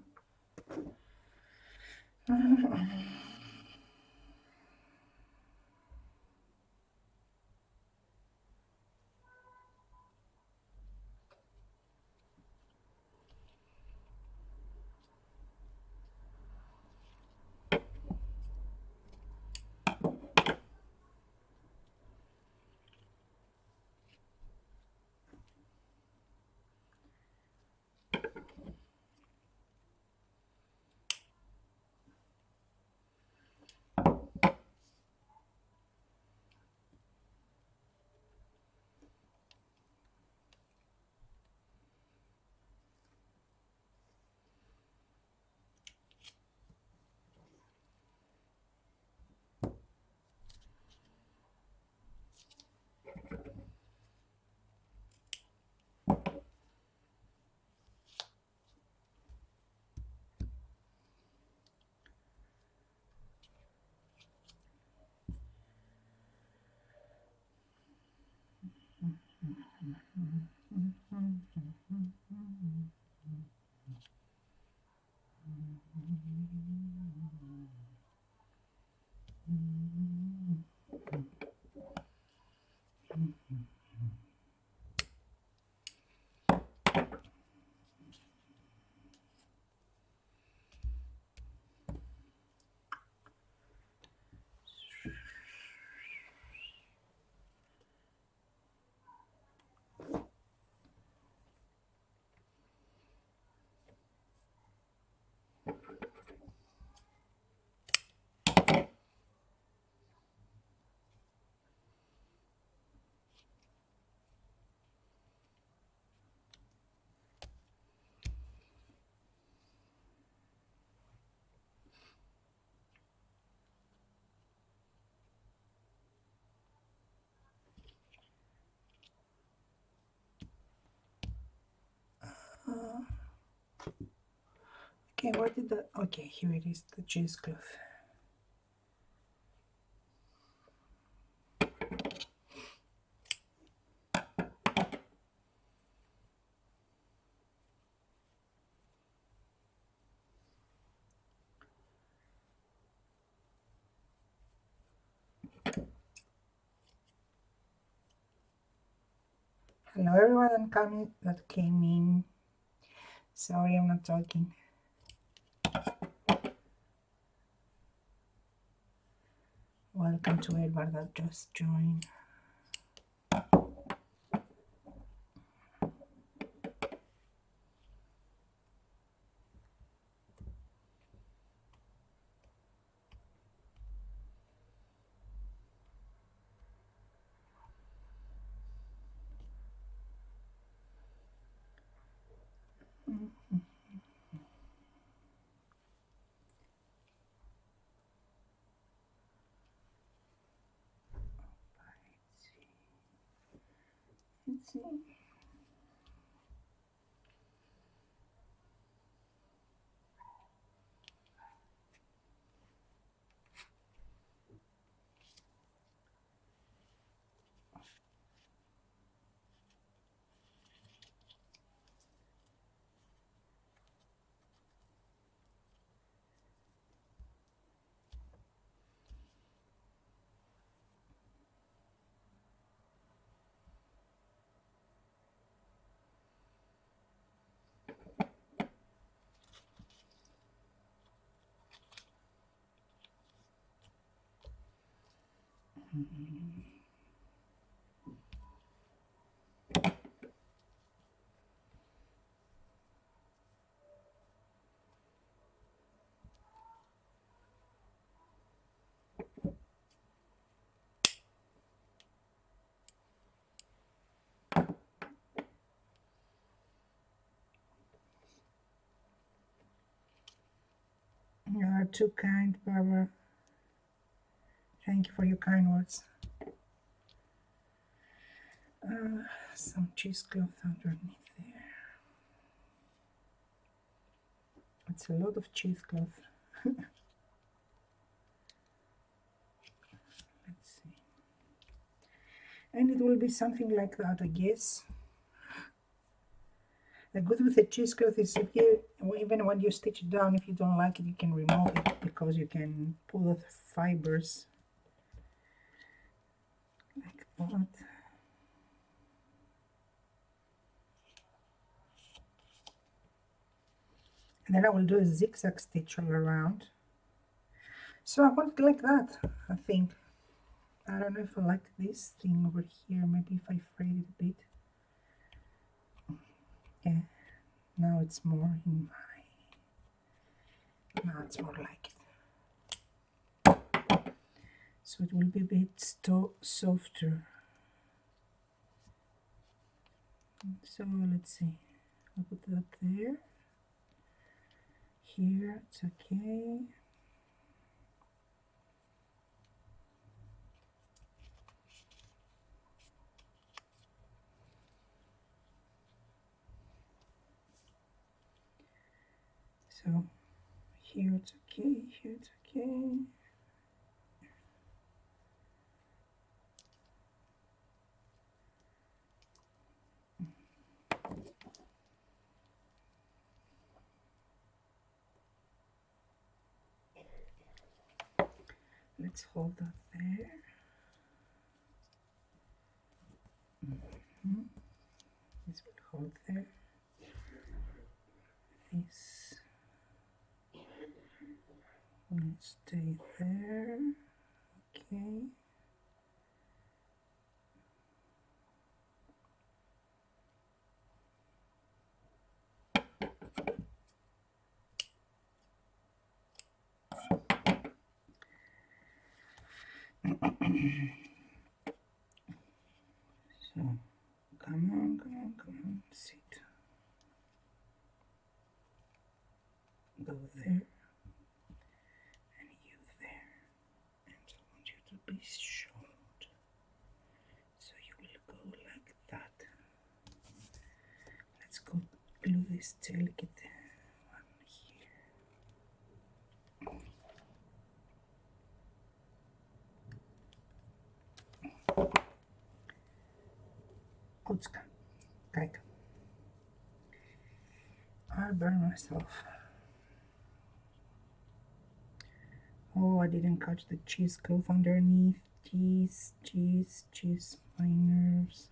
Okay, where did that? Okay, here it is, the cheesecloth. Hello, everyone that came in. Sorry, I'm not talking. Welcome to everyone that just joined. Let's see. You are too kind, Barbara. Thank you for your kind words. Some cheesecloth underneath there. It's a lot of cheesecloth. Let's see. And it will be something like that, I guess. The good with the cheesecloth is if you, even when you stitch it down, if you don't like it, you can remove it because you can pull the fibers like that. And then I will do a zigzag stitch all around. So I want it like that, I think. I don't know if I like this thing over here. Maybe if I frayed it a bit. Yeah, now it's more in my... Now it's more like it. So it will be a bit softer. So let's see. I'll put that there. Here, it's okay. So here it's okay, here it's okay. Let's hold that there. This will hold there. This will stay there. Okay. So come on, sit. Go there, and you there. And I want you to be short. So you will go like that. Let's go glue this delicate one here. Kutska. Kijk. I burn myself. Oh, I didn't catch the cheesecloth underneath. Cheese, cheese, cheese, my nerves.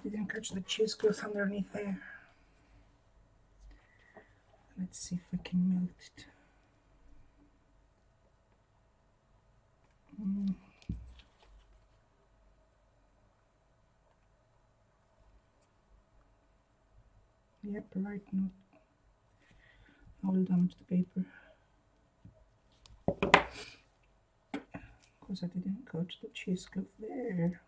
Didn't catch the cheesecloth underneath there. Let's see if I can melt it. Yep, right, not. I will damage the paper. Because I didn't catch the cheesecloth there.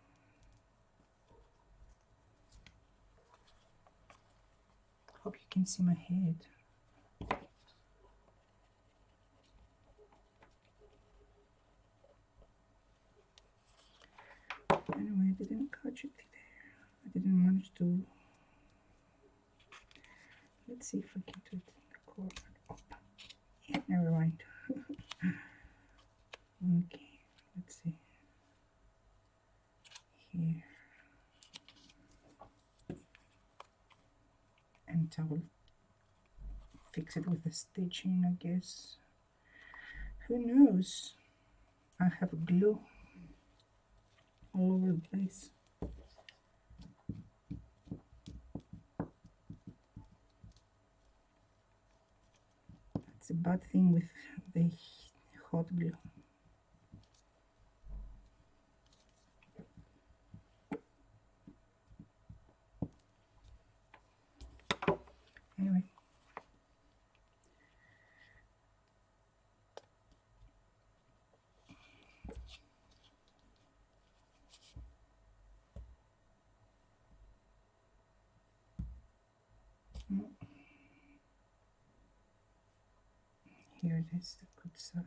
Hope you can see my head. Anyway, I didn't catch it there. I didn't manage to. Let's see if I can do it in the corner. Oh, yeah, never mind. Okay, let's see. Here. And I will fix it with the stitching, I guess. Who knows? I have glue all over the place. That's a bad thing with the hot glue. Anyway. Here it is, the good side.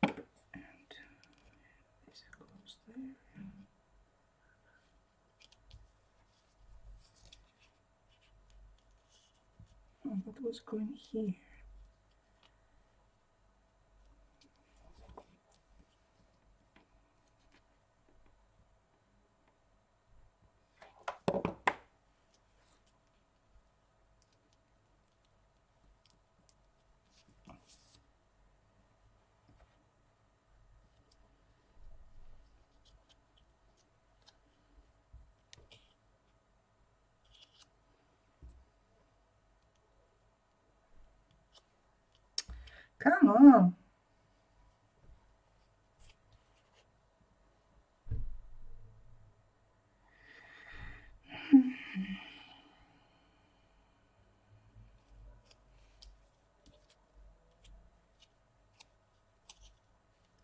And this goes there. Oh, what was going here? Come on.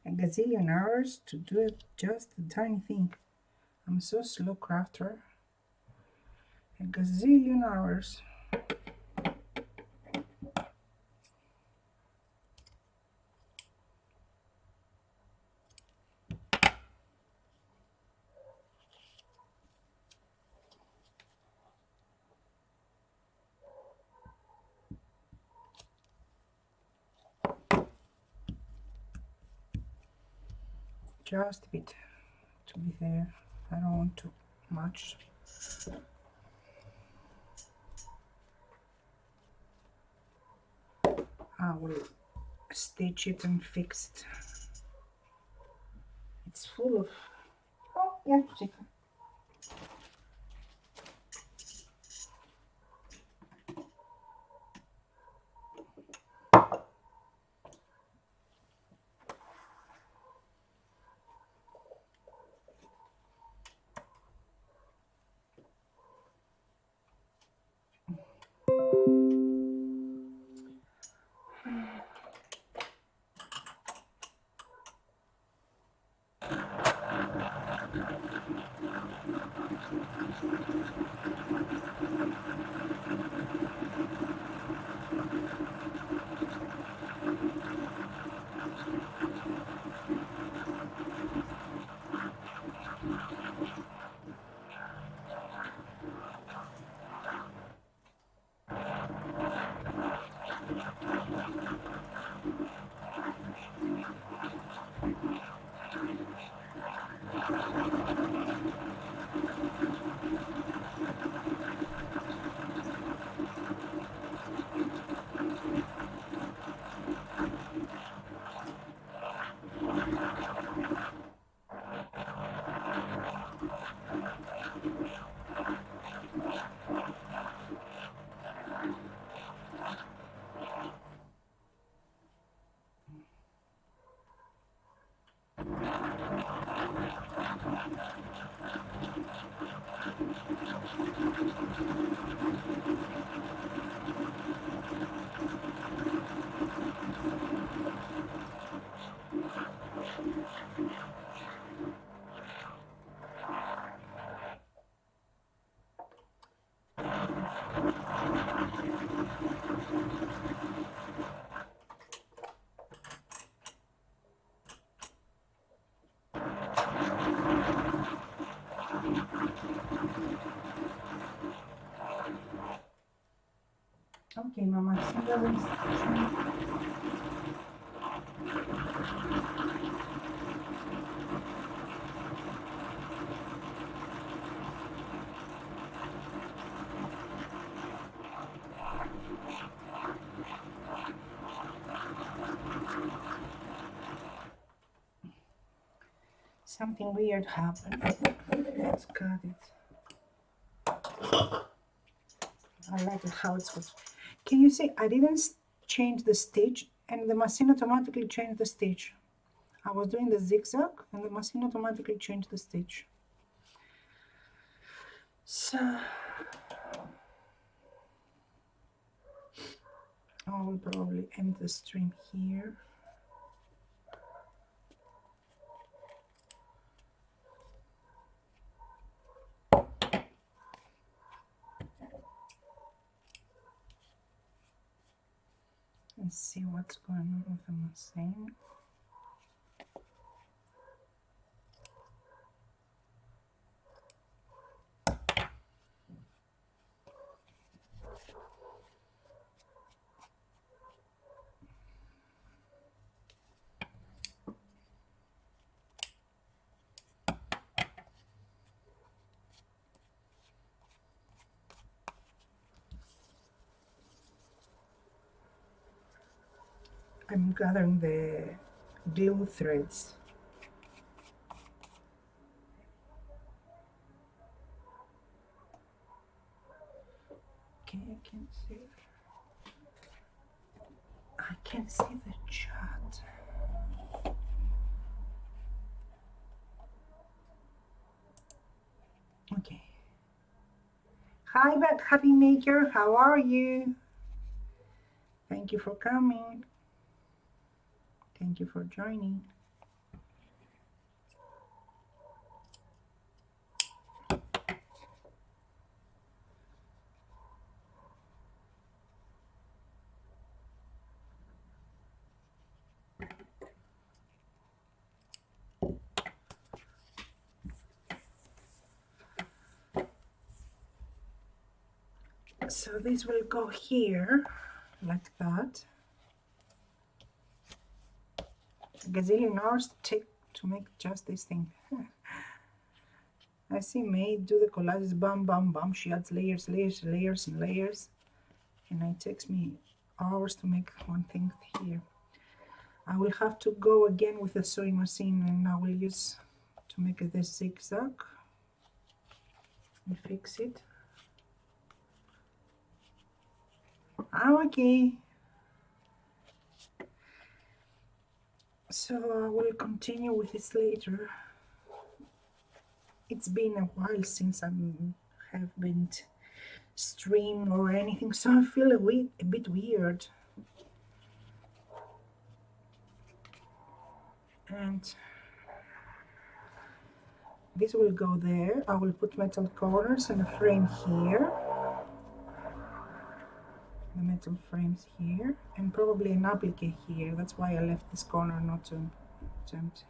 A gazillion hours to do it, just a tiny thing. I'm so slow crafter. A gazillion hours. Just a bit to be there. I don't want too much. I will stitch it and fix it. It's full of. Oh, yeah, chicken. Okay, Mama, see the instruction. Something weird happened. Let's cut it. I like it how it's good. Can you see I didn't change the stitch and the machine automatically changed the stitch. I was doing the zigzag and the machine automatically changed the stitch. So I will probably end the stream here. And see what's going on with the machine. I'm gathering the glue threads. Okay, I can see. I can see the chat. Okay. Hi, but Happy Maker, how are you? Thank you for coming. Thank you for joining. So this will go here, like that. A gazillion hours take to make just this thing. I see May do the collages, bam, bam, bam. She adds layers, layers, layers, and layers. And it takes me hours to make one thing here. I will have to go again with the sewing machine and I will use to make this zigzag and fix it. Okay. So I will continue with this later. It's been a while since I have been stream or anything, so I feel a bit weird. And This will go there. I will put metal corners and a frame here. The metal frames here, and probably an applique here. That's why I left this corner not to empty.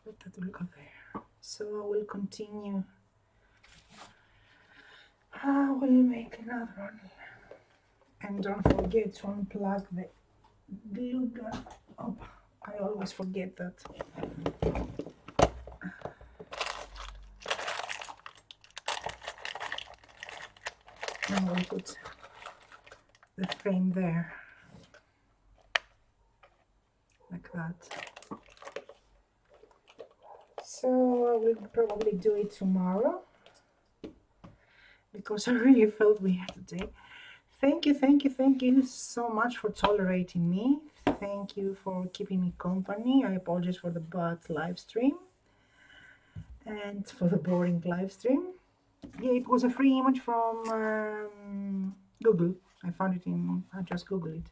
But that will go there. So I will continue. I will make another one. And don't forget to unplug the glue gun. Oh, I always forget that. And we'll put the frame there, like that. So I will probably do it tomorrow, because I really felt weird today. Thank you so much for tolerating me. Thank you for keeping me company. I apologize for the bad live stream and for the boring live stream. Yeah, it was a free image from Google. I found it in, I just Googled it.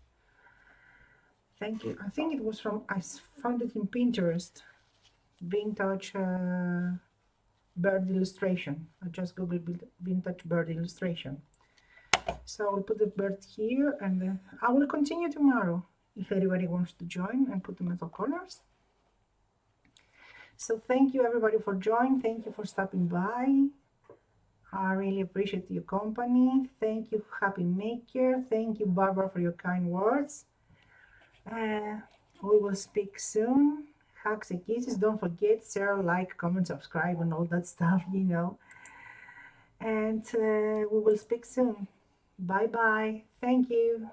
Thank you. I think it was from, I found it in Pinterest. Vintage bird illustration. I just Googled vintage bird illustration. So I'll put the bird here, and then I will continue tomorrow if anybody wants to join and put the metal corners. So thank you everybody for joining. Thank you for stopping by. I really appreciate your company. Thank you, Happy Maker. Thank you, Barbara, for your kind words. We will speak soon. Hugs and kisses. Don't forget, share, like, comment, subscribe, and all that stuff, you know. And we will speak soon. Bye bye. Thank you.